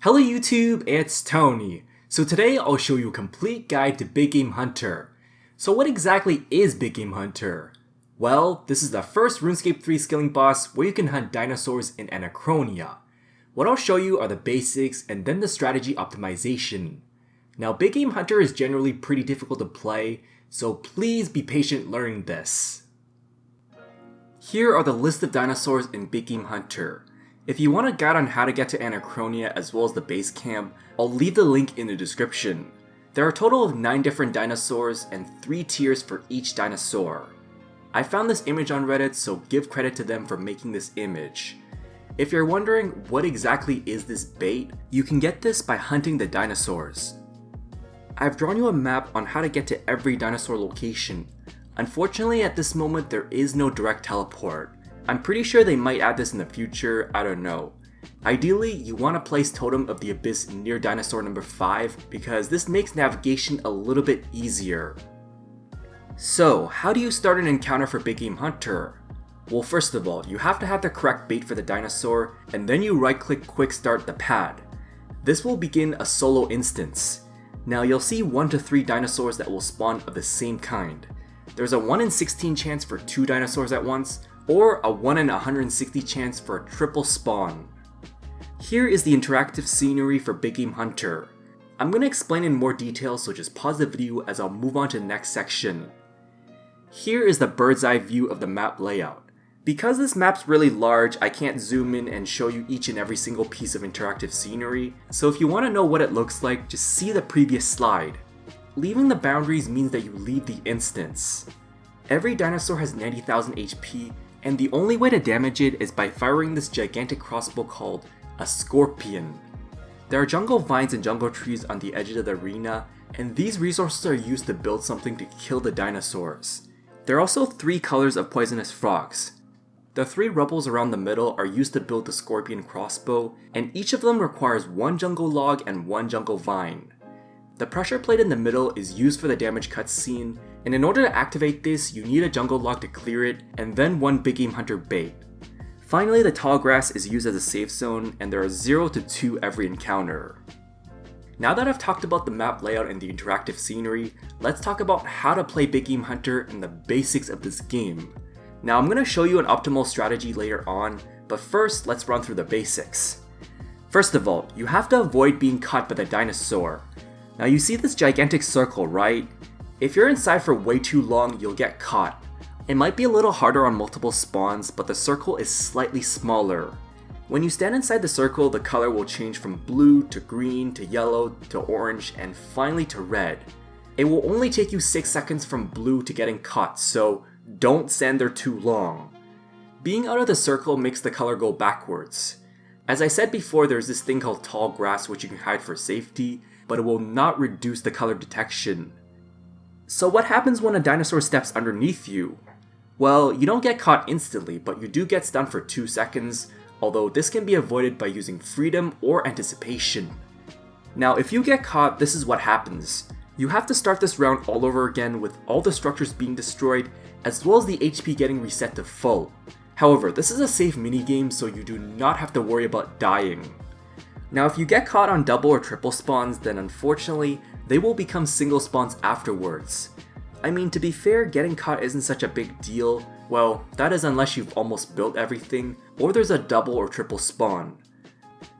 Hello YouTube, it's Tony. So today I'll show you a complete guide to Big Game Hunter. So what exactly is Big Game Hunter? Well, this is the first RuneScape 3 skilling boss where you can hunt dinosaurs in Anachronia. What I'll show you are the basics and then the strategy optimization. Now Big Game Hunter is generally pretty difficult to play, so please be patient learning this. Here are the list of dinosaurs in Big Game Hunter. If you want a guide on how to get to Anachronia as well as the base camp, I'll leave the link in the description. There are a total of 9 different dinosaurs and 3 tiers for each dinosaur. I found this image on Reddit, so give credit to them for making this image. If you're wondering what exactly is this bait, you can get this by hunting the dinosaurs. I've drawn you a map on how to get to every dinosaur location. Unfortunately at this moment there is no direct teleport. I'm pretty sure they might add this in the future, I don't know. Ideally, you want to place Totem of the Abyss near dinosaur number 5 because this makes navigation a little bit easier. So, how do you start an encounter for Big Game Hunter? Well, first of all, you have to have the correct bait for the dinosaur, and then you right click quick start the pad. This will begin a solo instance. Now you'll see 1 to 3 dinosaurs that will spawn of the same kind. There's a 1 in 16 chance for 2 dinosaurs at once, or a 1 in 160 chance for a triple spawn. Here is the interactive scenery for Big Game Hunter. I'm going to explain in more detail, so just pause the video as I'll move on to the next section. Here is the bird's eye view of the map layout. Because this map's really large, I can't zoom in and show you each and every single piece of interactive scenery, so if you want to know what it looks like, just see the previous slide. Leaving the boundaries means that you leave the instance. Every dinosaur has 90,000 HP, and the only way to damage it is by firing this gigantic crossbow called a scorpion. There are jungle vines and jungle trees on the edges of the arena, and these resources are used to build something to kill the dinosaurs. There are also 3 colors of poisonous frogs. The 3 rubbles around the middle are used to build the scorpion crossbow, and each of them requires 1 jungle log and 1 jungle vine. The pressure plate in the middle is used for the damage cutscene, and in order to activate this, you need a jungle log to clear it, and then 1 Big Game Hunter bait. Finally, the tall grass is used as a safe zone, and there are 0 to 2 every encounter. Now that I've talked about the map layout and the interactive scenery, let's talk about how to play Big Game Hunter and the basics of this game. Now I'm going to show you an optimal strategy later on, but first let's run through the basics. First of all, you have to avoid being caught by the dinosaur. Now you see this gigantic circle, right? If you're inside for way too long, you'll get caught. It might be a little harder on multiple spawns, but the circle is slightly smaller. When you stand inside the circle, the color will change from blue to green to yellow to orange and finally to red. It will only take you 6 seconds from blue to getting caught, so don't stand there too long. Being out of the circle makes the color go backwards. As I said before, there's this thing called tall grass which you can hide for safety, but it will not reduce the color detection. So what happens when a dinosaur steps underneath you? Well, you don't get caught instantly, but you do get stunned for 2 seconds, although this can be avoided by using freedom or anticipation. Now if you get caught, this is what happens. You have to start this round all over again with all the structures being destroyed, as well as the HP getting reset to full. However, this is a safe minigame, so you do not have to worry about dying. Now if you get caught on double or triple spawns, then unfortunately, they will become single spawns afterwards. I mean, to be fair, getting caught isn't such a big deal. Well, that is unless you've almost built everything, or there's a double or triple spawn.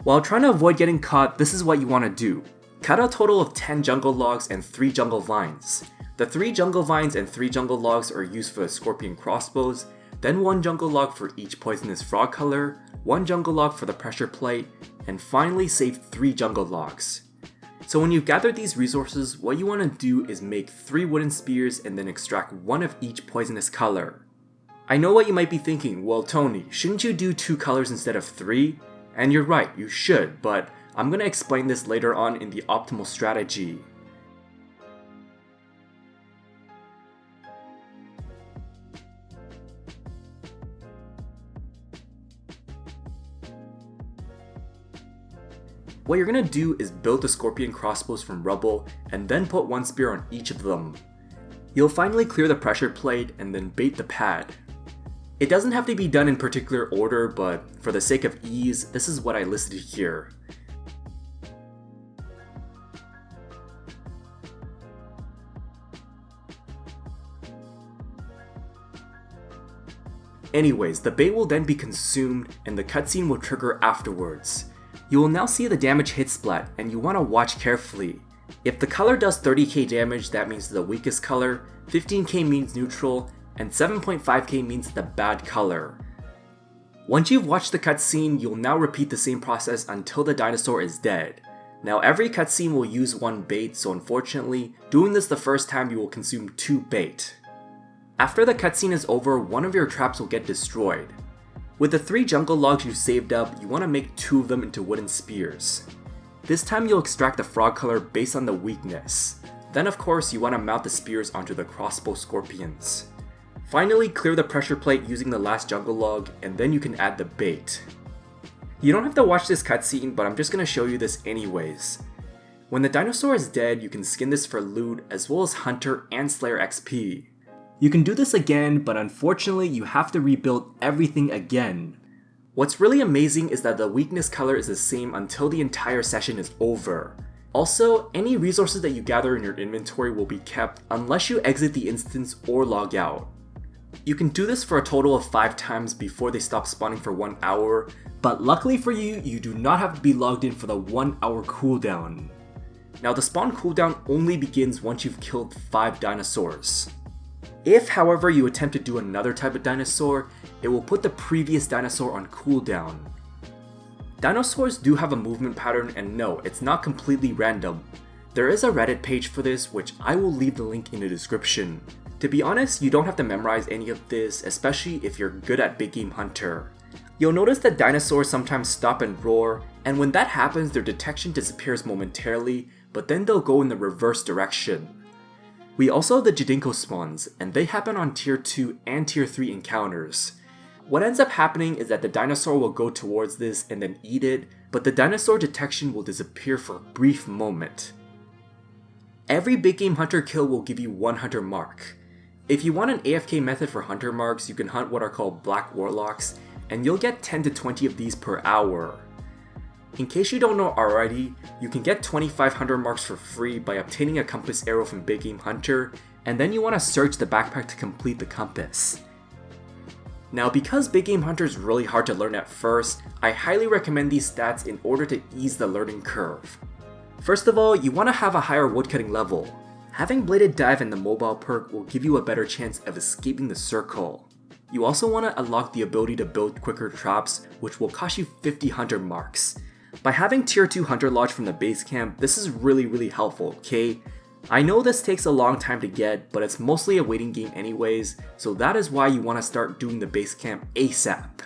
While trying to avoid getting caught, this is what you want to do. Cut a total of 10 jungle logs and 3 jungle vines. The 3 jungle vines and 3 jungle logs are used for the scorpion crossbows, then 1 jungle log for each poisonous frog color, 1 jungle log for the pressure plate, and finally save 3 jungle logs. So when you've gathered these resources, what you want to do is make 3 wooden spears and then extract 1 of each poisonous color. I know what you might be thinking, well Tony, shouldn't you do 2 colors instead of 3? And you're right, you should, but I'm going to explain this later on in the optimal strategy. What you're going to do is build the scorpion crossbows from rubble and then put 1 spear on each of them. You'll finally clear the pressure plate and then bait the pad. It doesn't have to be done in particular order, but for the sake of ease, this is what I listed here. Anyways, the bait will then be consumed and the cutscene will trigger afterwards. You will now see the damage hit splat and you want to watch carefully. If the color does 30k damage, that means the weakest color, 15k means neutral, and 7.5k means the bad color. Once you've watched the cutscene, you'll now repeat the same process until the dinosaur is dead. Now every cutscene will use one bait, so unfortunately, doing this the first time you will consume 2 bait. After the cutscene is over, one of your traps will get destroyed. With the 3 jungle logs you saved up, you want to make 2 of them into wooden spears. This time you'll extract the frog color based on the weakness. Then of course you want to mount the spears onto the crossbow scorpions. Finally, clear the pressure plate using the last jungle log, and then you can add the bait. You don't have to watch this cutscene, but I'm just going to show you this anyways. When the dinosaur is dead, you can skin this for loot as well as Hunter and Slayer XP. You can do this again, but unfortunately you have to rebuild everything again. What's really amazing is that the weakness color is the same until the entire session is over. Also, any resources that you gather in your inventory will be kept unless you exit the instance or log out. You can do this for a total of 5 times before they stop spawning for 1 hour, but luckily for you, you do not have to be logged in for the 1 hour cooldown. Now the spawn cooldown only begins once you've killed 5 dinosaurs. If, however, you attempt to do another type of dinosaur, it will put the previous dinosaur on cooldown. Dinosaurs do have a movement pattern, and no, it's not completely random. There is a Reddit page for this, which I will leave the link in the description. To be honest, you don't have to memorize any of this, especially if you're good at Big Game Hunter. You'll notice that dinosaurs sometimes stop and roar, and when that happens their detection disappears momentarily, but then they'll go in the reverse direction. We also have the Jidinko spawns, and they happen on tier 2 and tier 3 encounters. What ends up happening is that the dinosaur will go towards this and then eat it, but the dinosaur detection will disappear for a brief moment. Every Big Game Hunter kill will give you 1 hunter mark. If you want an AFK method for hunter marks, you can hunt what are called black warlocks, and you'll get 10 to 20 of these per hour. In case you don't know already, you can get 25 hunter marks for free by obtaining a compass arrow from Big Game Hunter, and then you want to search the backpack to complete the compass. Now because Big Game Hunter is really hard to learn at first, I highly recommend these stats in order to ease the learning curve. First of all, you want to have a higher woodcutting level. Having Bladed Dive and the mobile perk will give you a better chance of escaping the circle. You also want to unlock the ability to build quicker traps, which will cost you 50 hunter marks. By having tier 2 hunter lodge from the base camp, this is really helpful, okay? I know this takes a long time to get, but it's mostly a waiting game anyways, so that is why you want to start doing the base camp ASAP.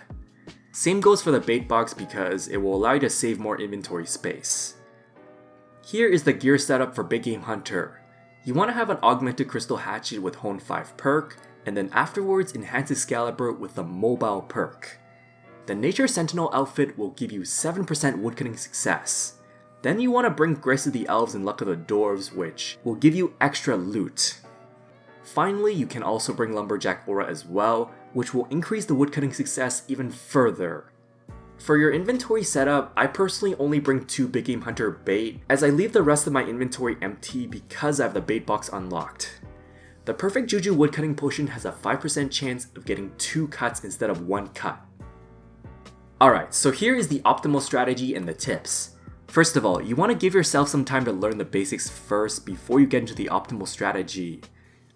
Same goes for the bait box because it will allow you to save more inventory space. Here is the gear setup for Big Game Hunter. You want to have an augmented crystal hatchet with Hone 5 perk, and then afterwards enhance Excalibur with the mobile perk. The Nature Sentinel outfit will give you 7% woodcutting success. Then you want to bring Grace of the Elves and Luck of the Dwarves, which will give you extra loot. Finally, you can also bring Lumberjack Aura as well, which will increase the woodcutting success even further. For your inventory setup, I personally only bring 2 Big Game Hunter bait, as I leave the rest of my inventory empty because I have the bait box unlocked. The Perfect Juju woodcutting potion has a 5% chance of getting 2 cuts instead of 1 cut. Alright, so here is the optimal strategy and the tips. First of all, you want to give yourself some time to learn the basics first before you get into the optimal strategy.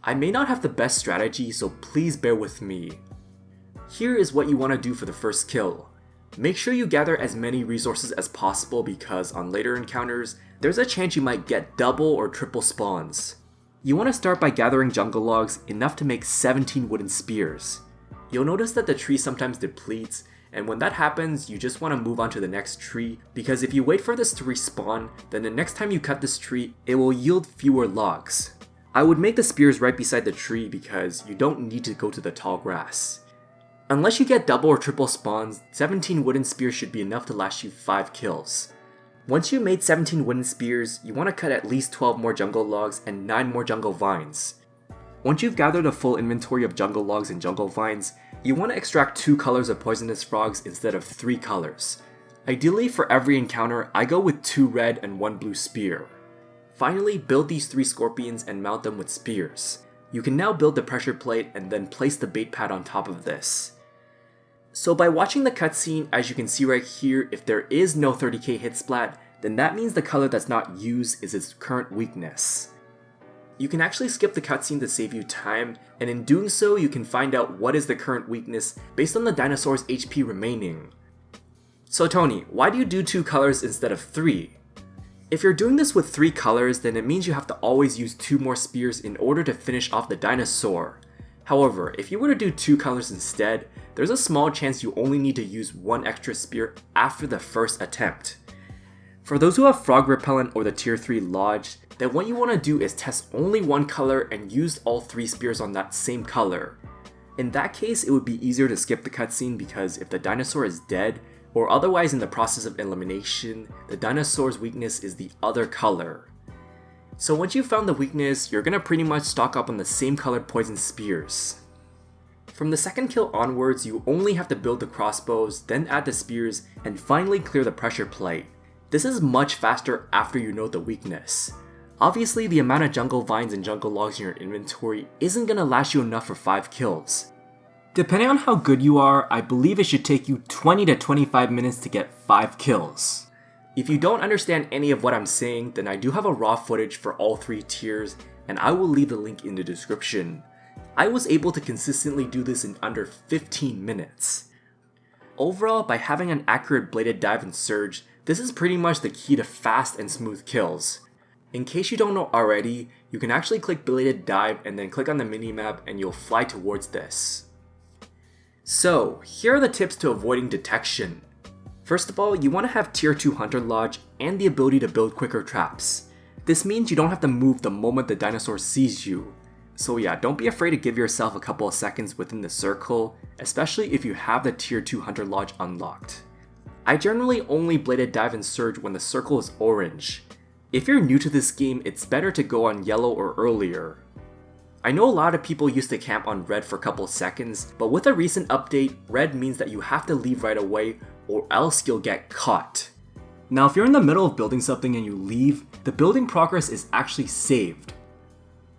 I may not have the best strategy, so please bear with me. Here is what you want to do for the first kill. Make sure you gather as many resources as possible because on later encounters, there's a chance you might get double or triple spawns. You want to start by gathering jungle logs enough to make 17 wooden spears. You'll notice that the tree sometimes depletes, and when that happens, you just want to move on to the next tree, because if you wait for this to respawn, then the next time you cut this tree, it will yield fewer logs. I would make the spears right beside the tree because you don't need to go to the tall grass. Unless you get double or triple spawns, 17 wooden spears should be enough to last you 5 kills. Once you made 17 wooden spears, you want to cut at least 12 more jungle logs and 9 more jungle vines. Once you've gathered a full inventory of jungle logs and jungle vines, you want to extract 2 colors of poisonous frogs instead of 3 colors. Ideally, for every encounter, I go with 2 red and 1 blue spear. Finally, build these 3 scorpions and mount them with spears. You can now build the pressure plate and then place the bait pad on top of this. So by watching the cutscene, as you can see right here, if there is no 30k hit splat, then that means the color that's not used is its current weakness. You can actually skip the cutscene to save you time, and in doing so you can find out what is the current weakness based on the dinosaur's HP remaining. So Tony, why do you do 2 colors instead of 3? If you're doing this with 3 colors, then it means you have to always use 2 more spears in order to finish off the dinosaur. However, if you were to do 2 colors instead, there's a small chance you only need to use 1 extra spear after the first attempt. For those who have frog repellent or the tier 3 lodge, then what you want to do is test only 1 color and use all 3 spears on that same color. In that case, it would be easier to skip the cutscene because if the dinosaur is dead, or otherwise in the process of elimination, the dinosaur's weakness is the other color. So once you've found the weakness, you're gonna pretty much stock up on the same colored poison spears. From the second kill onwards, you only have to build the crossbows, then add the spears, and finally clear the pressure plate. This is much faster after you know the weakness. Obviously, the amount of jungle vines and jungle logs in your inventory isn't gonna last you enough for 5 kills. Depending on how good you are, I believe it should take you 20 to 25 minutes to get 5 kills. If you don't understand any of what I'm saying, then I do have a raw footage for all 3 tiers, and I will leave the link in the description. I was able to consistently do this in under 15 minutes. Overall, by having an accurate bladed dive and surge, this is pretty much the key to fast and smooth kills. In case you don't know already, you can actually click bladed dive and then click on the minimap and you'll fly towards this. So, here are the tips to avoiding detection. First of all, you want to have tier 2 hunter lodge and the ability to build quicker traps. This means you don't have to move the moment the dinosaur sees you. So yeah, don't be afraid to give yourself a couple of seconds within the circle, especially if you have the tier 2 hunter lodge unlocked. I generally only bladed dive and surge when the circle is orange. If you're new to this game, it's better to go on yellow or earlier. I know a lot of people used to camp on red for a couple seconds, but with a recent update, red means that you have to leave right away or else you'll get caught. Now if you're in the middle of building something and you leave, the building progress is actually saved.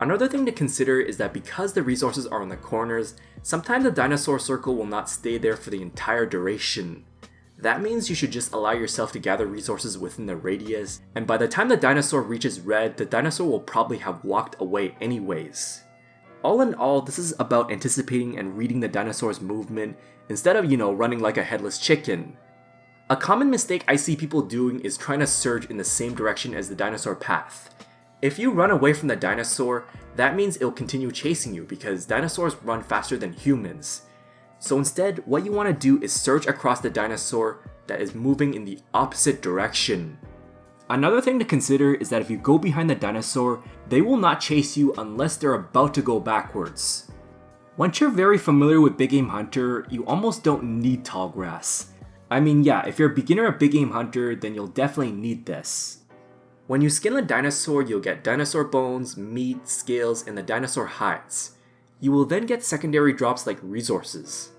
Another thing to consider is that because the resources are in the corners, sometimes the dinosaur circle will not stay there for the entire duration. That means you should just allow yourself to gather resources within the radius, and by the time the dinosaur reaches red, the dinosaur will probably have walked away anyways. All in all, this is about anticipating and reading the dinosaur's movement instead of, running like a headless chicken. A common mistake I see people doing is trying to surge in the same direction as the dinosaur path. If you run away from the dinosaur, that means it'll continue chasing you because dinosaurs run faster than humans. So instead, what you want to do is surge across the dinosaur that is moving in the opposite direction. Another thing to consider is that if you go behind the dinosaur, they will not chase you unless they're about to go backwards. Once you're very familiar with Big Game Hunter, you almost don't need tall grass. I mean, yeah, if you're a beginner at Big Game Hunter, then you'll definitely need this. When you skin a dinosaur, you'll get dinosaur bones, meat, scales, and the dinosaur hides. You will then get secondary drops like resources.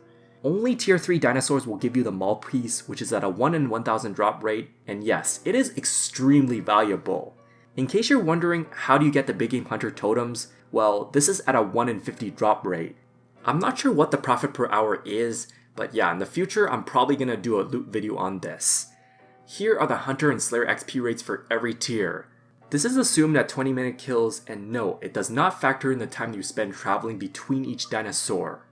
Only tier 3 dinosaurs will give you the maul piece, which is at a 1 in 1000 drop rate, and yes, it is extremely valuable. In case you're wondering how do you get the Big Game Hunter totems, well, this is at a 1 in 50 drop rate. I'm not sure what the profit per hour is, but yeah, in the future I'm probably gonna do a loot video on this. Here are the Hunter and Slayer XP rates for every tier. This is assumed at 20-minute kills, and no, it does not factor in the time you spend traveling between each dinosaur.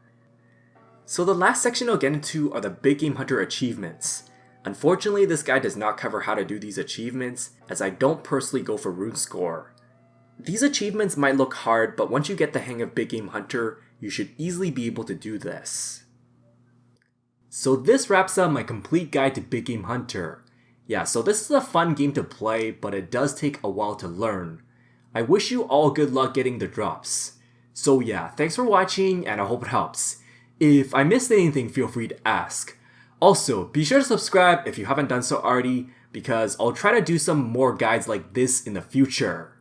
So the last section I'll get into are the Big Game Hunter achievements. Unfortunately, this guide does not cover how to do these achievements, as I don't personally go for rune score. These achievements might look hard, but once you get the hang of Big Game Hunter, you should easily be able to do this. So this wraps up my complete guide to Big Game Hunter. Yeah, so this is a fun game to play, but it does take a while to learn. I wish you all good luck getting the drops. So yeah, thanks for watching and I hope it helps. If I missed anything, feel free to ask. Also, be sure to subscribe if you haven't done so already, because I'll try to do some more guides like this in the future.